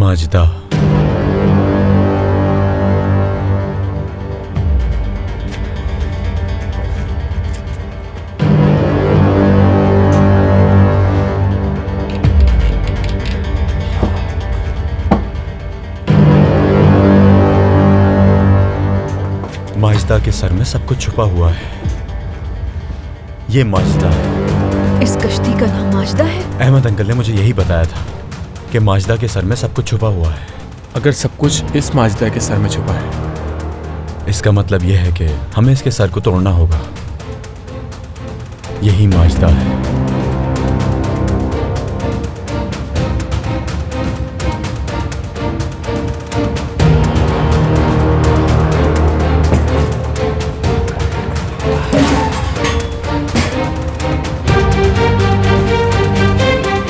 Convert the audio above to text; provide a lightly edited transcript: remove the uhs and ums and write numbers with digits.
माजिदा। माजिदा के सर में सब कुछ छुपा हुआ है। ये माजिदा है। इस कश्ती का नाम माजिदा है? अहमद अंकल ने मुझे यही बताया था कि माजिदा के सर में सब कुछ छुपा हुआ है। अगर सब कुछ इस माजिदा के सर में छुपा है, इसका मतलब यह है कि हमें इसके सर को तोड़ना होगा। यही माजिदा है।